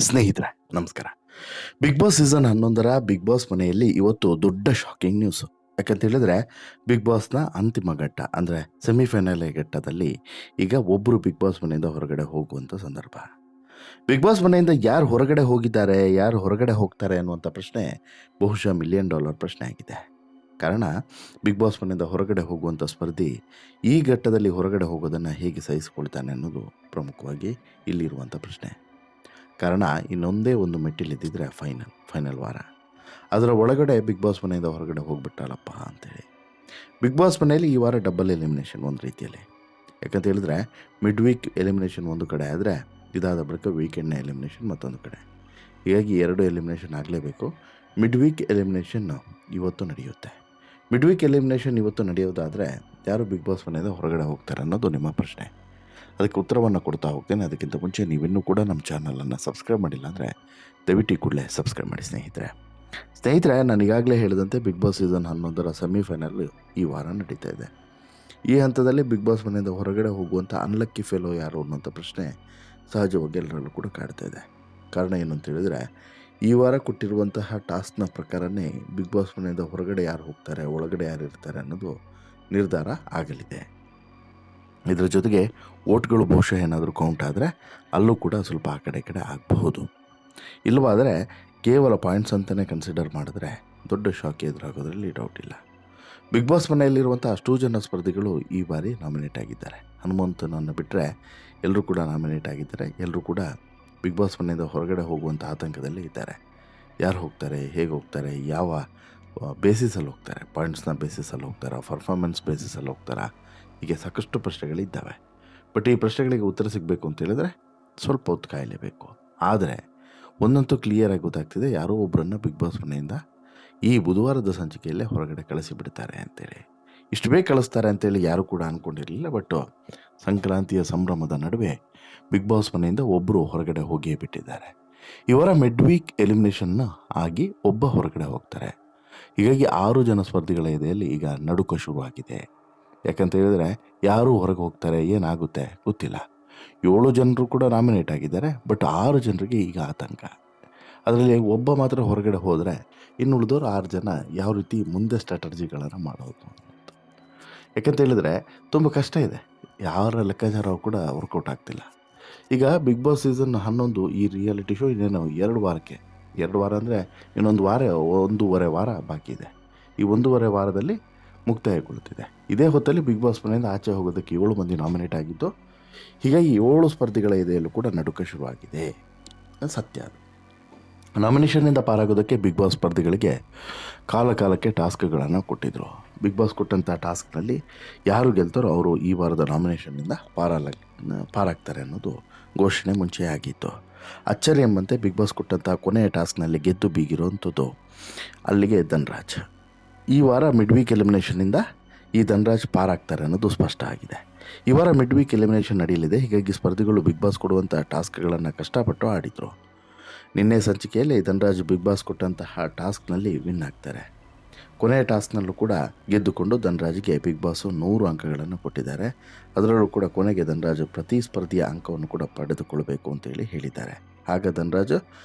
ಸ್ನೇಹಿತರೆ ನಮಸ್ಕಾರ. Bigg Boss season 11ರ ಬಿಗ್ ಬಾಸ್ ಮನೆಯಲ್ಲಿ ಇವತ್ತು ದೊಡ್ಡ ಶಾಕಿಂಗ್ ನ್ಯೂಸ್. ಯಾಕಂತ ಹೇಳಿದ್ರೆ ಬಿಗ್ ಬಾಸ್ನ ಅಂತಿಮ ಘಟ್ಟ ಅಂದರೆ ಸೆಮಿಫೈನಲ್ ಘಟ್ಟದಲ್ಲಿ ಈಗ ಒಬ್ಬರು ಬಿಗ್ ಬಾಸ್ ಮನೆಯಿಂದ ಹೊರಗಡೆ ಹೋಗುವಂಥ ಸಂದರ್ಭ. ಬಿಗ್ ಬಾಸ್ ಮನೆಯಿಂದ ಯಾರು ಹೊರಗಡೆ ಹೋಗಿದ್ದಾರೆ, ಯಾರು ಹೊರಗಡೆ ಹೋಗ್ತಾರೆ ಅನ್ನುವಂಥ ಪ್ರಶ್ನೆ ಬಹುಶಃ $1,000,000 ಪ್ರಶ್ನೆ ಆಗಿದೆ. ಕಾರಣ ಬಿಗ್ ಬಾಸ್ ಮನೆಯಿಂದ ಹೊರಗಡೆ ಹೋಗುವಂಥ ಸ್ಪರ್ಧಿ ಈ ಘಟ್ಟದಲ್ಲಿ ಹೊರಗಡೆ ಹೋಗೋದನ್ನು ಹೇಗೆ ಸಹಿಸಿಕೊಳ್ತಾನೆ ಅನ್ನೋದು ಪ್ರಮುಖವಾಗಿ ಇಲ್ಲಿರುವಂಥ ಪ್ರಶ್ನೆ. ಕಾರಣ ಇನ್ನೊಂದೇ ಒಂದು ಮೆಟ್ಟಿಲಿದ್ದಿದ್ರೆ ಫೈನಲ್ ವಾರ. ಅದರ ಒಳಗಡೆ ಬಿಗ್ ಬಾಸ್ ಮನೆಯಿಂದ ಹೊರಗಡೆ ಹೋಗ್ಬಿಟ್ಟಲ್ಲಪ್ಪ ಅಂತೇಳಿ. ಬಿಗ್ ಬಾಸ್ ಮನೆಯಲ್ಲಿ ಈ ವಾರ ಡಬಲ್ ಎಲಿಮಿನೇಷನ್ ಒಂದು ರೀತಿಯಲ್ಲಿ. ಯಾಕಂತ ಹೇಳಿದ್ರೆ ಮಿಡ್ ವೀಕ್ ಎಲಿಮಿನೇಷನ್ ಒಂದು ಕಡೆ ಆದರೆ ಇದಾದ ಬಳಿಕ ವೀಕೆಂಡ್ನ ಎಲಿಮಿನೇಷನ್ ಮತ್ತೊಂದು ಕಡೆ. ಹೀಗಾಗಿ 2 ಎಲಿಮಿನೇಷನ್ ಆಗಲೇಬೇಕು. ಮಿಡ್ ವೀಕ್ ಎಲಿಮಿನೇಷನ್ ಇವತ್ತು ನಡೆಯುತ್ತೆ. ಮಿಡ್ ವೀಕ್ ಎಲಿಮಿನೇಷನ್ ಇವತ್ತು ನಡೆಯೋದಾದರೆ ಯಾರು ಬಿಗ್ ಬಾಸ್ ಮನೆಯಿಂದ ಹೊರಗಡೆ ಹೋಗ್ತಾರೆ ಅನ್ನೋದು ನಿಮ್ಮ ಪ್ರಶ್ನೆ. ಅದಕ್ಕೆ ಉತ್ತರವನ್ನು ಕೊಡ್ತಾ ಹೋಗ್ತೇನೆ. ಅದಕ್ಕಿಂತ ಮುಂಚೆ ನೀವಿನ್ನೂ ಕೂಡ ನಮ್ಮ ಚಾನಲನ್ನು ಸಬ್ಸ್ಕ್ರೈಬ್ ಮಾಡಿಲ್ಲ ಅಂದರೆ ದಯವಿಟ್ಟು ಈ ಕೂಡಲೇ ಸಬ್ಸ್ಕ್ರೈಬ್ ಮಾಡಿ ಸ್ನೇಹಿತರೆ ನಾನು ಈಗಾಗಲೇ ಹೇಳಿದಂತೆ ಬಿಗ್ ಬಾಸ್ ಸೀಸನ್ 11ರ ಸೆಮಿಫೈನಲ್ ಈ ವಾರ ನಡೀತಾ ಇದೆ. ಈ ಹಂತದಲ್ಲಿ ಬಿಗ್ ಬಾಸ್ ಮನೆಯಿಂದ ಹೊರಗಡೆ ಹೋಗುವಂಥ ಅನ್ಲಕ್ಕಿ ಫೆಲೋ ಯಾರು ಅನ್ನೋಂಥ ಪ್ರಶ್ನೆ ಸಹಜವಾಗಿ ಎಲ್ಲರಲ್ಲೂ ಕೂಡ ಕಾಡ್ತಾ ಇದೆ. ಕಾರಣ ಏನು ಅಂತ ಹೇಳಿದರೆ ಈ ವಾರ ಕೊಟ್ಟಿರುವಂತಹ ಟಾಸ್ಕ್ನ ಪ್ರಕಾರನೇ ಬಿಗ್ ಬಾಸ್ ಮನೆಯಿಂದ ಹೊರಗಡೆ ಯಾರು ಹೋಗ್ತಾರೆ, ಒಳಗಡೆ ಯಾರು ಇರ್ತಾರೆ ಅನ್ನೋದು ನಿರ್ಧಾರ ಆಗಲಿದೆ. ಇದರ ಜೊತೆಗೆ ಓಟ್ಗಳು ಬಹುಶಃ ಏನಾದರೂ ಕೌಂಟ್ ಆದರೆ ಅಲ್ಲೂ ಕೂಡ ಸ್ವಲ್ಪ ಆ ಕಡೆ ಆಗಬಹುದು. ಇಲ್ಲವಾದರೆ ಕೇವಲ ಪಾಯಿಂಟ್ಸ್ ಅಂತಲೇ ಕನ್ಸಿಡರ್ ಮಾಡಿದ್ರೆ ದೊಡ್ಡ ಶಾಕ್ ಎದುರಾಗೋದ್ರಲ್ಲಿ ಡೌಟ್ ಇಲ್ಲ. ಬಿಗ್ ಬಾಸ್ ಮನೆಯಲ್ಲಿರುವಂಥ ಅಷ್ಟೂ ಜನ ಸ್ಪರ್ಧಿಗಳು ಈ ಬಾರಿ ನಾಮಿನೇಟ್ ಆಗಿದ್ದಾರೆ. ಹನುಮಂತನನ್ನು ಬಿಟ್ಟರೆ ಎಲ್ಲರೂ ಕೂಡ ನಾಮಿನೇಟ್ ಆಗಿದ್ದಾರೆ. ಎಲ್ಲರೂ ಕೂಡ ಬಿಗ್ ಬಾಸ್ ಮನೆಯಿಂದ ಹೊರಗಡೆ ಹೋಗುವಂಥ ಆತಂಕದಲ್ಲಿ ಇದ್ದಾರೆ. ಯಾರು ಹೋಗ್ತಾರೆ, ಹೇಗೆ ಹೋಗ್ತಾರೆ, ಯಾವ ಬೇಸಿಸಲ್ಲಿ ಹೋಗ್ತಾರೆ, ಪಾಯಿಂಟ್ಸ್ನ ಬೇಸಿಸಲ್ಲಿ ಹೋಗ್ತಾರಾ, ಪರ್ಫಾರ್ಮೆನ್ಸ್ ಬೇಸಿಸಲ್ಲಿ ಹೋಗ್ತಾರಾ, ಹೀಗೆ ಸಾಕಷ್ಟು ಪ್ರಶ್ನೆಗಳಿದ್ದಾವೆ. ಬಟ್ ಈ ಪ್ರಶ್ನೆಗಳಿಗೆ ಉತ್ತರ ಸಿಗಬೇಕು ಅಂತ ಹೇಳಿದ್ರೆ ಸ್ವಲ್ಪ ಹೊತ್ತು ಕಾಯಲೇಬೇಕು. ಆದರೆ ಒಂದಂತೂ ಕ್ಲಿಯರಾಗಿ ಗೊತ್ತಾಗ್ತಿದೆ, ಯಾರೋ ಒಬ್ಬರನ್ನು ಬಿಗ್ ಬಾಸ್ ಮನೆಯಿಂದ ಈ ಬುಧವಾರದ ಸಂಚಿಕೆಯಲ್ಲೇ ಹೊರಗಡೆ ಕಳಿಸಿಬಿಡ್ತಾರೆ ಅಂತೇಳಿ. ಇಷ್ಟು ಬೇಗ ಕಳಿಸ್ತಾರೆ ಅಂತೇಳಿ ಯಾರೂ ಕೂಡ ಅಂದ್ಕೊಂಡಿರಲಿಲ್ಲ. ಬಟ್ ಸಂಕ್ರಾಂತಿಯ ಸಂಭ್ರಮದ ನಡುವೆ ಬಿಗ್ ಬಾಸ್ ಮನೆಯಿಂದ ಒಬ್ಬರು ಹೊರಗಡೆ ಹೋಗಿಯೇ ಬಿಟ್ಟಿದ್ದಾರೆ. ಇವರ ಮಿಡ್ ವೀಕ್ ಎಲಿಮಿನೇಷನ್ನ ಆಗಿ ಒಬ್ಬ ಹೊರಗಡೆ ಹೋಗ್ತಾರೆ. ಹೀಗಾಗಿ 6 ಜನ ಸ್ಪರ್ಧಿಗಳ ಎದೆಯಲ್ಲಿ ಈಗ ನಡುಕ ಶುರುವಾಗಿದೆ. ಯಾಕಂತ ಹೇಳಿದ್ರೆ ಯಾರು ಹೊರಗೆ ಹೋಗ್ತಾರೆ, ಏನಾಗುತ್ತೆ ಗೊತ್ತಿಲ್ಲ. 7 ಜನರು ಕೂಡ ನಾಮಿನೇಟ್ ಆಗಿದ್ದಾರೆ. ಬಟ್ 6 ಜನರಿಗೆ ಈಗ ಆತಂಕ. ಅದರಲ್ಲಿ ಒಬ್ಬ ಮಾತ್ರ ಹೊರಗಡೆ ಹೋದರೆ ಇನ್ನುಳಿದವರು 6 ಜನ ಯಾವ ರೀತಿ ಮುಂದೆ ಸ್ಟ್ರಾಟಜಿಗಳನ್ನು ಮಾಡೋದು. ಯಾಕಂತ ಹೇಳಿದ್ರೆ ತುಂಬ ಕಷ್ಟ ಇದೆ. ಯಾರ ಲೆಕ್ಕಾಚಾರವು ಕೂಡ ವರ್ಕೌಟ್ ಆಗ್ತಿಲ್ಲ. ಈಗ ಬಿಗ್ ಬಾಸ್ ಸೀಸನ್ 11 ಈ ರಿಯಾಲಿಟಿ ಶೋ ಇನ್ನೇನು 2 ವಾರಕ್ಕೆ, 2 ವಾರ ಅಂದರೆ ಇನ್ನೊಂದು ವಾರ, 1.5 ವಾರ ಬಾಕಿ ಇದೆ. ಈ 1.5 ವಾರದಲ್ಲಿ ಮುಕ್ತಾಯಗೊಳ್ಳುತ್ತಿದೆ. ಇದೇ ಹೊತ್ತಲ್ಲಿ ಬಿಗ್ ಬಾಸ್ ಮನೆಯಿಂದ ಆಚೆ ಹೋಗೋದಕ್ಕೆ 7 ಮಂದಿ ನಾಮಿನೇಟ್ ಆಗಿದ್ದು. ಹೀಗಾಗಿ 7 ಸ್ಪರ್ಧಿಗಳ ಎದೆಯಲ್ಲೂ ಕೂಡ ನಡುಕ ಶುರುವಾಗಿದೆ. ಸತ್ಯ ಅದು. ನಾಮಿನೇಷನ್ನಿಂದ ಪಾರಾಗೋದಕ್ಕೆ ಬಿಗ್ ಬಾಸ್ ಸ್ಪರ್ಧಿಗಳಿಗೆ ಕಾಲಕ್ಕೆ ಟಾಸ್ಕ್ಗಳನ್ನು ಕೊಟ್ಟಿದ್ದರು. ಬಿಗ್ ಬಾಸ್ ಕೊಟ್ಟಂಥ ಟಾಸ್ಕ್ನಲ್ಲಿ ಯಾರು ಗೆಲ್ತಾರೋ ಅವರು ಈ ವಾರದ ನಾಮಿನೇಷನ್ನಿಂದ ಪಾರಾಗ್ತಾರೆ ಅನ್ನೋದು ಘೋಷಣೆ ಮುಂಚೆ ಆಗಿತ್ತು. ಅಚ್ಚರಿ ಎಂಬಂತೆ ಬಿಗ್ ಬಾಸ್ ಕೊಟ್ಟಂಥ ಕೊನೆಯ ಟಾಸ್ಕ್ನಲ್ಲಿ ಗೆದ್ದು ಬೀಗಿರುವಂಥದ್ದು ಅಲ್ಲಿಗೆ ಧನ್ರಾಜ್. ಈ ವಾರ ಮಿಡ್ ವೀಕ್ ಎಲಿಮಿನೇಷನ್ನಿಂದ ಈ ಧನ್ರಾಜ್ ಪಾರಾಗ್ತಾರೆ ಅನ್ನೋದು ಸ್ಪಷ್ಟ ಆಗಿದೆ. ಈ ವಾರ ಮಿಡ್ ವೀಕ್ ಎಲಿಮಿನೇಷನ್ ನಡೆಯಲಿದೆ. ಹೀಗಾಗಿ ಸ್ಪರ್ಧಿಗಳು ಬಿಗ್ ಬಾಸ್ ಕೊಡುವಂಥ ಟಾಸ್ಕ್ಗಳನ್ನು ಕಷ್ಟಪಟ್ಟು ಆಡಿದರು. ನಿನ್ನೆ ಸಂಚಿಕೆಯಲ್ಲಿ ಧನ್ರಾಜ್ ಬಿಗ್ ಬಾಸ್ ಕೊಟ್ಟಂತಹ ಟಾಸ್ಕ್ನಲ್ಲಿ ವಿನ್ ಆಗ್ತಾರೆ. ಕೊನೆಯ ಟಾಸ್ಕ್ನಲ್ಲೂ ಕೂಡ ಗೆದ್ದುಕೊಂಡು ಧನ್ರಾಜ್ಗೆ ಬಿಗ್ ಬಾಸು 100 ಅಂಕಗಳನ್ನು ಕೊಟ್ಟಿದ್ದಾರೆ. ಅದರಲ್ಲೂ ಕೂಡ ಕೊನೆಗೆ ಧನ್ರಾಜ್ ಪ್ರತಿ ಸ್ಪರ್ಧಿಯ ಅಂಕವನ್ನು ಕೂಡ ಪಡೆದುಕೊಳ್ಳಬೇಕು ಅಂತೇಳಿ ಹೇಳಿದ್ದಾರೆ. ಆಗ ಧನ್ರಾಜ್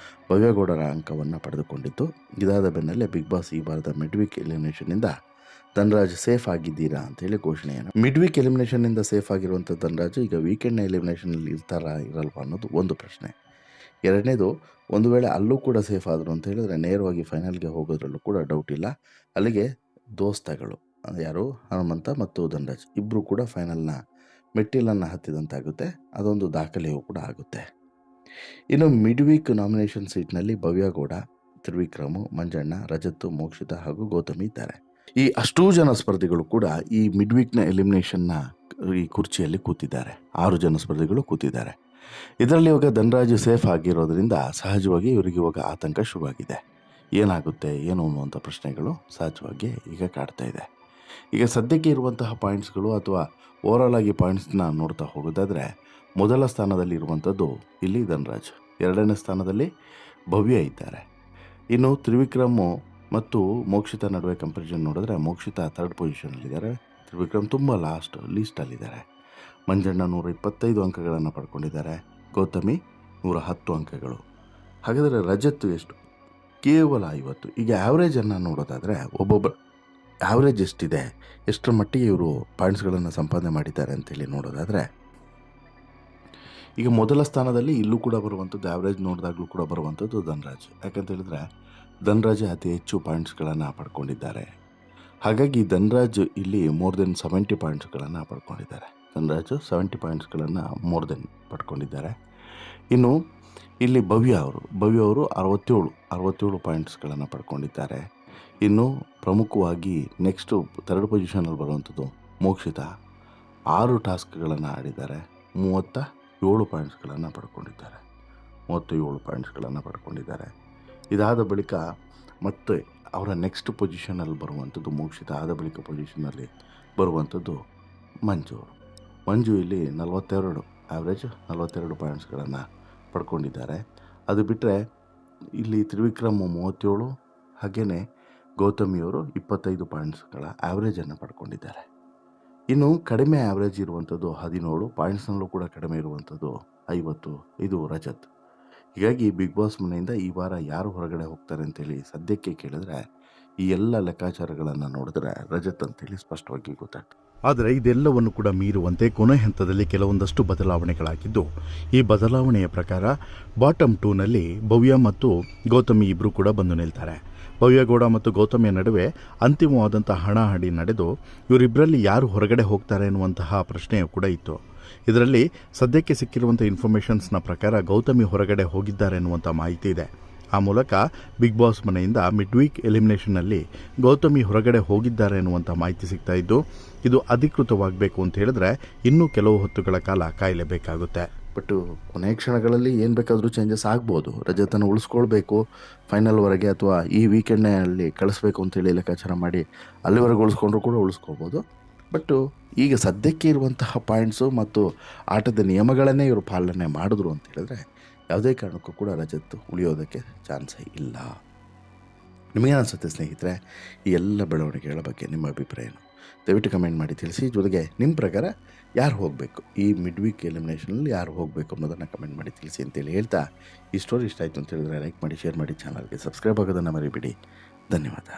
ಭವ್ಯಗೌಡರ ಅಂಕವನ್ನು ಪಡೆದುಕೊಂಡಿದ್ದು. ಇದಾದ ಬೆನ್ನಲ್ಲೇ ಬಿಗ್ ಬಾಸ್ ಈ ವಾರದ ಮಿಡ್ ವೀಕ್ ಎಲಿಮಿನೇಷನ್ನಿಂದ ಧನ್ರಾಜ್ ಸೇಫ್ ಆಗಿದ್ದೀರಾ ಅಂತೇಳಿ ಘೋಷಣೆಯನ್ನು. ಮಿಡ್ ವೀಕ್ ಎಲಿಮಿನೇಷನ್ನಿಂದ ಸೇಫ್ ಆಗಿರುವಂಥ ಧನ್ರಾಜ್ ಈಗ ವೀಕೆಂಡ್ನ ಎಲಿಮಿನೇಷನಲ್ಲಿ ಇರ್ತಾರಾ ಇರಲ್ವಾ ಅನ್ನೋದು ಒಂದು ಪ್ರಶ್ನೆ. ಎರಡನೇದು, ಒಂದು ವೇಳೆ ಅಲ್ಲೂ ಕೂಡ ಸೇಫ್ ಆದರು ಅಂತ ಹೇಳಿದ್ರೆ ನೇರವಾಗಿ ಫೈನಲ್ಗೆ ಹೋಗೋದ್ರಲ್ಲೂ ಕೂಡ ಡೌಟ್ ಇಲ್ಲ. ಅಲ್ಲಿಗೆ ದೋಸ್ತಗಳು ಯಾರು ಹನುಮಂತ ಮತ್ತು ಧನ್ರಾಜ್ ಇಬ್ಬರು ಕೂಡ ಫೈನಲ್ನ ಮೆಟ್ಟಿಲನ್ನು ಹತ್ತಿದಂತಾಗುತ್ತೆ. ಅದೊಂದು ದಾಖಲೆಯೂ ಕೂಡ ಆಗುತ್ತೆ. ಇನ್ನು ಮಿಡ್ ವೀಕ್ ನಾಮಿನೇಷನ್ ಸೀಟ್ನಲ್ಲಿ ಭವ್ಯಗೌಡ, ತ್ರಿವಿಕ್ರಮು, ಮಂಜಣ್ಣ, ರಜತ್, ಮೋಕ್ಷಿತಾ ಹಾಗೂ ಗೌತಮಿ ಇದ್ದಾರೆ. ಈ ಅಷ್ಟೂ ಜನ ಸ್ಪರ್ಧಿಗಳು ಕೂಡ ಈ ಮಿಡ್ ವೀಕ್ನ ಎಲಿಮಿನೇಷನ್ನ ಈ ಕುರ್ಚಿಯಲ್ಲಿ ಕೂತಿದ್ದಾರೆ. 6 ಜನ ಸ್ಪರ್ಧಿಗಳು ಕೂತಿದ್ದಾರೆ. ಇದರಲ್ಲಿ ಇವಾಗ ಧನ್ರಾಜ್ ಸೇಫ್ ಆಗಿರೋದ್ರಿಂದ ಸಹಜವಾಗಿ ಇವರಿಗೆ ಇವಾಗ ಆತಂಕ ಶುರುವಾಗಿದೆ. ಏನಾಗುತ್ತೆ ಏನು ಅನ್ನುವಂಥ ಪ್ರಶ್ನೆಗಳು ಸಹಜವಾಗಿ ಈಗ ಕಾಡ್ತಾ ಇದೆ. ಈಗ ಸದ್ಯಕ್ಕೆ ಇರುವಂತಹ ಪಾಯಿಂಟ್ಸ್ಗಳು ಅಥವಾ ಓವರಾಲ್ ಆಗಿ ಪಾಯಿಂಟ್ಸ್ನ ನೋಡ್ತಾ ಹೋಗೋದಾದರೆ ಮೊದಲ ಸ್ಥಾನದಲ್ಲಿ ಇರುವಂಥದ್ದು ಇಲ್ಲಿ ಧನ್ರಾಜ್, 2ನೇ ಸ್ಥಾನದಲ್ಲಿ ಭವ್ಯ ಇದ್ದಾರೆ. ಇನ್ನು ತ್ರಿವಿಕ್ರಮು ಮತ್ತು ಮೋಕ್ಷಿತಾ ನಡುವೆ ಕಂಪ್ಯಾರಿಸನ್ ನೋಡಿದ್ರೆ ಮೋಕ್ಷಿತಾ 3rd ಪೊಸಿಷನಲ್ಲಿದ್ದಾರೆ, ತ್ರಿವಿಕ್ರಮ್ ತುಂಬ ಲೀಸ್ಟಲ್ಲಿದ್ದಾರೆ. ಮಂಜಣ್ಣ 125 ಅಂಕಗಳನ್ನು ಪಡ್ಕೊಂಡಿದ್ದಾರೆ, ಗೌತಮಿ 110 ಅಂಕಗಳು. ಹಾಗಾದರೆ ರಜತ್ ಎಷ್ಟು? ಕೇವಲ 50. ಈಗ ಆ್ಯಾವ್ರೇಜನ್ನು ನೋಡೋದಾದರೆ ಒಬ್ಬೊಬ್ಬರು ಆ್ಯಾವ್ರೇಜ್ ಎಷ್ಟಿದೆ, ಎಷ್ಟರ ಮಟ್ಟಿಗೆ ಇವರು ಪಾಯಿಂಟ್ಸ್ಗಳನ್ನು ಸಂಪಾದನೆ ಮಾಡಿದ್ದಾರೆ ಅಂತೇಳಿ ನೋಡೋದಾದರೆ, ಈಗ ಮೊದಲ ಸ್ಥಾನದಲ್ಲಿ ಇಲ್ಲೂ ಕೂಡ ಬರುವಂಥದ್ದು, ಆ್ಯಾವ್ರೇಜ್ ನೋಡಿದಾಗಲೂ ಕೂಡ ಬರುವಂಥದ್ದು ಧನ್ರಾಜ್. ಯಾಕಂತ ಹೇಳಿದ್ರೆ ಧನ್ರಾಜ್ ಅತಿ ಹೆಚ್ಚು ಪಾಯಿಂಟ್ಸ್ಗಳನ್ನು ಪಡ್ಕೊಂಡಿದ್ದಾರೆ. ಹಾಗಾಗಿ ಧನ್ರಾಜ್ ಇಲ್ಲಿ ಮೋರ್ ದೆನ್ 70 ಪಾಯಿಂಟ್ಸ್ಗಳನ್ನು ಪಡ್ಕೊಂಡಿದ್ದಾರೆ. ಧನ್ರಾಜ್ 70 ಪಾಯಿಂಟ್ಸ್ಗಳನ್ನು ಮೋರ್ ದೆನ್ ಪಡ್ಕೊಂಡಿದ್ದಾರೆ. ಇನ್ನು ಇಲ್ಲಿ ಭವ್ಯ ಅವರು 67 ಪಾಯಿಂಟ್ಸ್ಗಳನ್ನು ಪಡ್ಕೊಂಡಿದ್ದಾರೆ. ಇನ್ನು ಪ್ರಮುಖವಾಗಿ ನೆಕ್ಸ್ಟು 3rd ಪೊಸಿಷನಲ್ಲಿ ಬರುವಂಥದ್ದು ಮೋಕ್ಷಿತಾ, 6 ಟಾಸ್ಕ್ಗಳನ್ನು ಆಡಿದ್ದಾರೆ, 37 ಪಾಯಿಂಟ್ಸ್ಗಳನ್ನು ಪಡ್ಕೊಂಡಿದ್ದಾರೆ. ಇದಾದ ಬಳಿಕ ಮತ್ತೆ ಅವರ ನೆಕ್ಸ್ಟ್ ಪೊಸಿಷನಲ್ಲಿ ಬರುವಂಥದ್ದು ಮೋಕ್ಷಿತಾ ಆದ ಬಳಿಕ ಪೊಸಿಷನಲ್ಲಿ ಬರುವಂಥದ್ದು ಮಂಜು ಇಲ್ಲಿ 42 ಆ್ಯಾವ್ರೇಜ್ 42 ಪಾಯಿಂಟ್ಸ್ಗಳನ್ನು ಪಡ್ಕೊಂಡಿದ್ದಾರೆ. ಅದು ಬಿಟ್ಟರೆ ಇಲ್ಲಿ ತ್ರಿವಿಕ್ರಮ್ 37, ಹಾಗೆಯೇ ಗೌತಮಿಯವರು 25 ಪಾಯಿಂಟ್ಸ್ಗಳ ಆ್ಯಾವ್ರೇಜನ್ನು ಪಡ್ಕೊಂಡಿದ್ದಾರೆ. ಇನ್ನು ಕಡಿಮೆ ಆ್ಯಾವ್ರೇಜ್ ಇರುವಂಥದ್ದು 17 ಪಾಯಿಂಟ್ಸ್ನಲ್ಲೂ ಕೂಡ ಕಡಿಮೆ ಇರುವಂಥದ್ದು 50, ಇದು ರಜತ್. ಹೀಗಾಗಿ ಬಿಗ್ ಬಾಸ್ ಮನೆಯಿಂದ ಈ ವಾರ ಯಾರು ಹೊರಗಡೆ ಹೋಗ್ತಾರೆ ಅಂತೇಳಿ ಸದ್ಯಕ್ಕೆ ಕೇಳಿದ್ರೆ, ಈ ಎಲ್ಲ ಲೆಕ್ಕಾಚಾರಗಳನ್ನು ನೋಡಿದ್ರೆ ರಜತ್ ಅಂತೇಳಿ ಸ್ಪಷ್ಟವಾಗಿ ಗೊತ್ತಾಗ್ತದೆ. ಆದರೆ ಇದೆಲ್ಲವನ್ನು ಕೂಡ ಮೀರುವಂತೆ ಕೊನೆ ಹಂತದಲ್ಲಿ ಕೆಲವೊಂದಷ್ಟು ಬದಲಾವಣೆಗಳಾಗಿದ್ದು, ಈ ಬದಲಾವಣೆಯ ಪ್ರಕಾರ ಬಾಟಮ್ 2ನಲ್ಲಿ ಭವ್ಯ ಮತ್ತು ಗೌತಮಿ ಇಬ್ಬರು ಕೂಡ ಬಂದು ನಿಲ್ತಾರೆ. ಭವ್ಯಗೌಡ ಮತ್ತು ಗೌತಮಿಯ ನಡುವೆ ಅಂತಿಮವಾದಂಥ ಹಣಾಹಣಿ ನಡೆದು ಇವರಿಬ್ಬರಲ್ಲಿ ಯಾರು ಹೊರಗಡೆ ಹೋಗ್ತಾರೆ ಎನ್ನುವಂತಹ ಪ್ರಶ್ನೆಯೂ ಕೂಡ ಇತ್ತು. ಇದರಲ್ಲಿ ಸದ್ಯಕ್ಕೆ ಸಿಕ್ಕಿರುವಂಥ ಇನ್ಫಾರ್ಮೇಷನ್ಸ್ನ ಪ್ರಕಾರ ಗೌತಮಿ ಹೊರಗಡೆ ಹೋಗಿದ್ದಾರೆ ಎನ್ನುವಂಥ ಮಾಹಿತಿ ಇದೆ. ಆ ಮೂಲಕ ಬಿಗ್ ಬಾಸ್ ಮನೆಯಿಂದ ಮಿಡ್ ವೀಕ್ ಎಲಿಮಿನೇಷನ್ನಲ್ಲಿ ಗೌತಮಿ ಹೊರಗಡೆ ಹೋಗಿದ್ದಾರೆ ಎನ್ನುವಂಥ ಮಾಹಿತಿ ಸಿಗ್ತಾ ಇದ್ದು, ಇದು ಅಧಿಕೃತವಾಗಬೇಕು ಅಂತ ಹೇಳಿದ್ರೆ ಇನ್ನೂ ಕೆಲವು ಹೊತ್ತುಗಳ ಕಾಲ ಕಾಯಲೇಬೇಕಾಗುತ್ತೆ. ಬಟ್ ಕೊನೆಯ ಕ್ಷಣಗಳಲ್ಲಿ ಏನು ಬೇಕಾದರೂ ಚೇಂಜಸ್ ಆಗ್ಬೋದು. ರಜತನ್ನು ಉಳಿಸ್ಕೊಳ್ಬೇಕು ಫೈನಲ್ವರೆಗೆ, ಅಥವಾ ಈ ವೀಕೆಂಡ್ನಲ್ಲಿ ಕಳಿಸ್ಬೇಕು ಅಂತೇಳಿ ಲೆಕ್ಕಾಚಾರ ಮಾಡಿ ಅಲ್ಲಿವರೆಗೆ ಉಳಿಸ್ಕೊಂಡ್ರೂ ಕೂಡ ಉಳಿಸ್ಕೊಳ್ಬೋದು. ಬಟ್ ಈಗ ಸದ್ಯಕ್ಕೆ ಇರುವಂತಹ ಪಾಯಿಂಟ್ಸು ಮತ್ತು ಆಟದ ನಿಯಮಗಳನ್ನೇ ಇವರು ಪಾಲನೆ ಮಾಡಿದ್ರು ಅಂತ ಹೇಳಿದ್ರೆ ಯಾವುದೇ ಕಾರಣಕ್ಕೂ ಕೂಡ ರಜತ್ ಉಳಿಯೋದಕ್ಕೆ ಚಾನ್ಸೇ ಇಲ್ಲ. ನಿಮಗೇನು ಅನಿಸುತ್ತೆ ಸ್ನೇಹಿತರೆ ಈ ಎಲ್ಲ ಬೆಳವಣಿಗೆಗಳ ಬಗ್ಗೆ ನಿಮ್ಮ ಅಭಿಪ್ರಾಯ ಏನು? ದಯವಿಟ್ಟು ಕಮೆಂಟ್ ಮಾಡಿ ತಿಳಿಸಿ. ಜೊತೆಗೆ ನಿಮ್ಮ ಪ್ರಕಾರ ಯಾರು ಹೋಗಬೇಕು, ಈ ಮಿಡ್ ವೀಕ್ ಎಲಿಮಿನೇಷನಲ್ಲಿ ಯಾರು ಹೋಗಬೇಕು ಅನ್ನೋದನ್ನು ಕಮೆಂಟ್ ಮಾಡಿ ತಿಳಿಸಿ ಅಂತೇಳಿ ಹೇಳ್ತಾ, ಈ ಸ್ಟೋರಿ ಇಷ್ಟ ಆಯಿತು ಅಂತ ಹೇಳಿದ್ರೆ ಲೈಕ್ ಮಾಡಿ, ಶೇರ್ ಮಾಡಿ, ಚಾನಲ್ಗೆ ಸಬ್ಸ್ಕ್ರೈಬ್ ಆಗೋದನ್ನು ಮರಿಬೇಡಿ. ಧನ್ಯವಾದ.